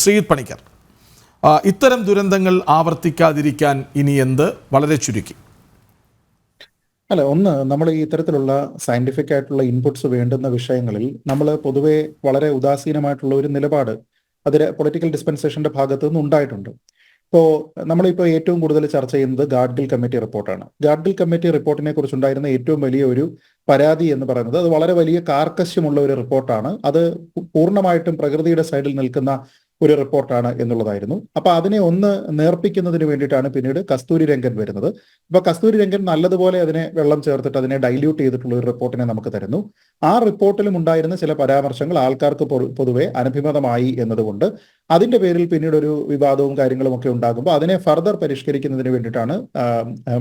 ശ്രീജിത്ത് പണിക്കർ, ഇത്തരം ദുരന്തങ്ങൾ ആവർത്തിക്കാതിരിക്കാൻ ഇനി എന്ത്? വളരെ ചുരുക്കി. അല്ല, ഒന്ന്, നമ്മൾ ഈ ഇത്തരത്തിലുള്ള സയന്റിഫിക് ആയിട്ടുള്ള ഇൻപുട്സ് വേണ്ടുന്ന വിഷയങ്ങളിൽ നമ്മൾ പൊതുവെ വളരെ ഉദാസീനമായിട്ടുള്ള ഒരു നിലപാട് അതിൽ പൊളിറ്റിക്കൽ ഡിസ്പെൻസേഷന്റെ ഭാഗത്തു നിന്ന് ഉണ്ടായിട്ടുണ്ട്. ഇപ്പോൾ നമ്മളിപ്പോൾ ഏറ്റവും കൂടുതൽ ചർച്ച ചെയ്യുന്നത് ഗാഡ്ഗിൽ കമ്മിറ്റി റിപ്പോർട്ടാണ്. ഗാഡ്ഗിൽ കമ്മിറ്റി റിപ്പോർട്ടിനെ കുറിച്ചുണ്ടായിരുന്ന ഏറ്റവും വലിയ ഒരു പരാതി എന്ന് പറയുന്നത് അത് വളരെ വലിയ കാർക്കശ്യമുള്ള ഒരു റിപ്പോർട്ടാണ്. അത് പൂർണ്ണമായിട്ടും പ്രകൃതിയുടെ സൈഡിൽ നിൽക്കുന്ന ഒരു റിപ്പോർട്ടാണ് എന്നുള്ളതായിരുന്നു. അപ്പൊ അതിനെ ഒന്ന് നേർപ്പിക്കുന്നതിന് വേണ്ടിയിട്ടാണ് പിന്നീട് കസ്തൂരി രംഗൻ വരുന്നത്. അപ്പൊ കസ്തൂരി രംഗൻ നല്ലതുപോലെ അതിനെ വെള്ളം ചേർത്തിട്ട് അതിനെ ഡൈല്യൂട്ട് ചെയ്തിട്ടുള്ള ഒരു റിപ്പോർട്ടിനെ നമുക്ക് തരുന്നു. ആ റിപ്പോർട്ടിലും ഉണ്ടായിരുന്ന ചില പരാമർശങ്ങൾ ആൾക്കാർക്ക് പൊതുവെ അനഭിമതമായി എന്നതുകൊണ്ട് അതിന്റെ പേരിൽ പിന്നീട് ഒരു വിവാദവും കാര്യങ്ങളും ഒക്കെ ഉണ്ടാകുമ്പോൾ അതിനെ ഫർദർ പരിഷ്കരിക്കുന്നതിന് വേണ്ടിയിട്ടാണ്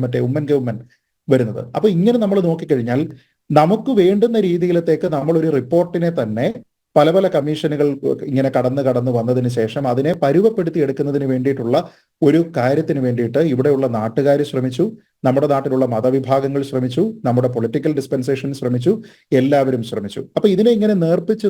മറ്റേ ഉമ്മൻ ഗവൺമെന്റ് വരുന്നത്. അപ്പൊ ഇങ്ങനെ നമ്മൾ നോക്കിക്കഴിഞ്ഞാൽ നമുക്ക് വേണ്ടുന്ന രീതിയിലത്തേക്ക് നമ്മളൊരു റിപ്പോർട്ടിനെ തന്നെ പല പല കമ്മീഷനുകൾ ഇങ്ങനെ കടന്ന് വന്നതിന് ശേഷം അതിനെ പരുവപ്പെടുത്തി എടുക്കുന്നതിന് വേണ്ടിയിട്ടുള്ള ഒരു കാര്യത്തിന് വേണ്ടിയിട്ട് ഇവിടെയുള്ള നാട്ടുകാർ ശ്രമിച്ചു, നമ്മുടെ നാട്ടിലുള്ള മതവിഭാഗങ്ങൾ ശ്രമിച്ചു, നമ്മുടെ പൊളിറ്റിക്കൽ ഡിസ്പെൻസേഷൻ ശ്രമിച്ചു, എല്ലാവരും ശ്രമിച്ചു. അപ്പൊ ഇതിനെ ഇങ്ങനെ നേർപ്പിച്ച്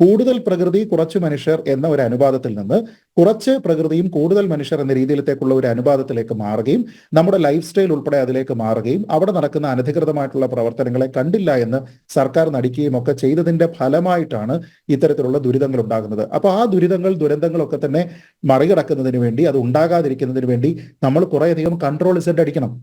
കൂടുതൽ പ്രകൃതി കുറച്ച് മനുഷ്യർ എന്ന ഒരു അനുപാതത്തിൽ നിന്ന് കുറച്ച് പ്രകൃതിയും കൂടുതൽ മനുഷ്യർ എന്ന രീതിയിലത്തേക്കുള്ള ഒരു അനുപാതത്തിലേക്ക് മാറുകയും നമ്മുടെ ലൈഫ് സ്റ്റൈൽ ഉൾപ്പെടെ അതിലേക്ക് മാറുകയും അവിടെ നടക്കുന്ന അനധികൃതമായിട്ടുള്ള പ്രവർത്തനങ്ങളെ കണ്ടില്ല എന്ന് സർക്കാർ നടിക്കുകയും ഒക്കെ ചെയ്തതിന്റെ ഫലമായിട്ടാണ് ഇത്തരത്തിലുള്ള ദുരിതങ്ങൾ ഉണ്ടാകുന്നത്. അപ്പൊ ആ ദുരന്തങ്ങളൊക്കെ തന്നെ മറികടക്കുന്നതിന് വേണ്ടി, അത് ഉണ്ടാകാതിരിക്കുന്നതിന് വേണ്ടി നമ്മൾ കുറേയധികം കൺട്രോൾ അടിക്കണം,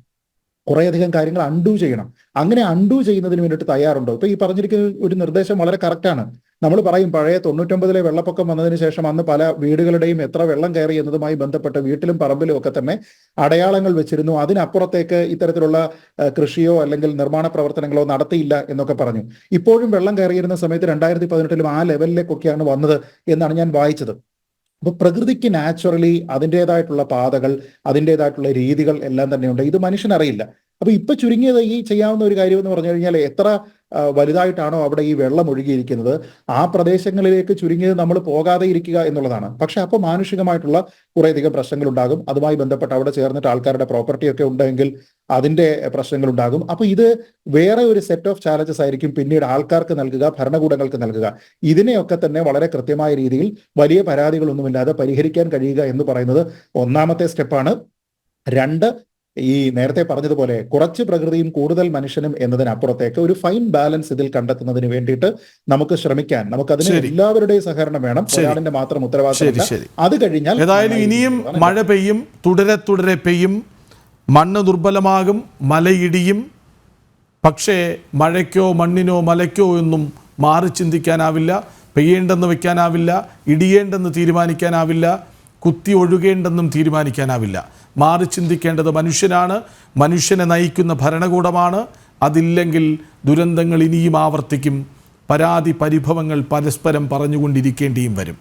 കുറേയധികം കാര്യങ്ങൾ അൺഡു ചെയ്യണം. അങ്ങനെ അൺഡു ചെയ്യുന്നതിന് വേണ്ടിയിട്ട് തയ്യാറുണ്ടോ? ഇപ്പൊ ഈ പറഞ്ഞിരിക്കുന്ന ഒരു നിർദ്ദേശം വളരെ കറക്റ്റാണ്. നമ്മൾ പറയും പഴയ 99-ലെ വെള്ളപ്പൊക്കം വന്നതിന് ശേഷം അന്ന് പല വീടുകളുടെയും എത്ര വെള്ളം കയറി എന്നതുമായി ബന്ധപ്പെട്ട് വീട്ടിലും പറമ്പിലും ഒക്കെ തന്നെ അടയാളങ്ങൾ വെച്ചിരുന്നു. അതിനപ്പുറത്തേക്ക് ഇത്തരത്തിലുള്ള കൃഷിയോ അല്ലെങ്കിൽ നിർമ്മാണ പ്രവർത്തനങ്ങളോ നടത്തിയില്ല എന്നൊക്കെ പറഞ്ഞു. ഇപ്പോഴും വെള്ളം കയറിയിരുന്ന സമയത്ത് 2018-ലും ആ ലെവലിലേക്കൊക്കെയാണ് വന്നത് എന്നാണ് ഞാൻ വായിച്ചത്. അപ്പൊ പ്രകൃതിക്ക് നാച്ചുറലി അതിൻ്റെതായിട്ടുള്ള പാതകൾ, അതിൻ്റെതായിട്ടുള്ള രീതികൾ എല്ലാം തന്നെയുണ്ട്. ഇത് മനുഷ്യനറിയില്ല. അപ്പൊ ഇപ്പൊ ചുരുങ്ങിയത് ഈ ചെയ്യാവുന്ന ഒരു കാര്യം എന്ന് പറഞ്ഞു കഴിഞ്ഞാൽ എത്ര വലുതായിട്ടാണോ അവിടെ ഈ വെള്ളം ഒഴുകിയിരിക്കുന്നത് ആ പ്രദേശങ്ങളിലേക്ക് ചുരുങ്ങിയത് നമ്മൾ പോകാതെ ഇരിക്കുക എന്നുള്ളതാണ്. പക്ഷെ അപ്പോൾ മാനുഷികമായിട്ടുള്ള കുറേയധികം പ്രശ്നങ്ങൾ ഉണ്ടാകും. അതുമായി ബന്ധപ്പെട്ട് അവിടെ ചേർന്നിട്ട് ആൾക്കാരുടെ പ്രോപ്പർട്ടി ഒക്കെ ഉണ്ടെങ്കിൽ അതിന്റെ പ്രശ്നങ്ങൾ ഉണ്ടാകും. അപ്പൊ ഇത് വേറെ ഒരു സെറ്റ് ഓഫ് ചാലഞ്ചസ് ആയിരിക്കും പിന്നീട് ആൾക്കാർക്ക് നൽകുക, ഭരണകൂടങ്ങൾക്ക് നൽകുക. ഇതിനെയൊക്കെ തന്നെ വളരെ കൃത്യമായ രീതിയിൽ വലിയ പരാതികളൊന്നുമില്ലാതെ പരിഹരിക്കാൻ കഴിയുക എന്ന് പറയുന്നത് ഒന്നാമത്തെ സ്റ്റെപ്പാണ്. രണ്ട്, ഈ നേരത്തെ പറഞ്ഞതുപോലെ കുറച്ച് പ്രകൃതിയും കൂടുതൽ മനുഷ്യനും എന്നതിനപ്പുറത്തേക്ക് ഒരു ഫൈൻ ബാലൻസ് ഇതിൽ കണ്ടെത്തുന്നതിന് വേണ്ടിയിട്ട് നമുക്ക് ശ്രമിക്കാൻ, നമുക്കതിന് എല്ലാവരുടെയും സഹകരണം വേണം. ഒരാളിന്റെ മാത്രം ഉത്തരവാദിത്തം. അത് കഴിഞ്ഞാൽ ഏതായാലും ഇനിയും മഴ പെയ്യും, തുടരെ പെയ്യും, മണ്ണ് ദുർബലമാകും, മലയിടിയും. പക്ഷേ മഴയ്ക്കോ മണ്ണിനോ മലയ്ക്കോ ഒന്നും മാറി ചിന്തിക്കാനാവില്ല, പെയ്യേണ്ടെന്ന് വെക്കാനാവില്ല, ഇടിയേണ്ടെന്ന് തീരുമാനിക്കാനാവില്ല, കുത്തി ഒഴുകേണ്ടെന്നും തീരുമാനിക്കാനാവില്ല. മാറി ചിന്തിക്കേണ്ടത് മനുഷ്യനാണ്, മനുഷ്യനെ നയിക്കുന്ന ഭരണകൂടമാണ്. അതില്ലെങ്കിൽ ദുരന്തങ്ങൾ ഇനിയും ആവർത്തിക്കും, പരിഭവങ്ങൾ പരസ്പരം പറഞ്ഞുകൊണ്ടിരിക്കേണ്ടിയും വരും.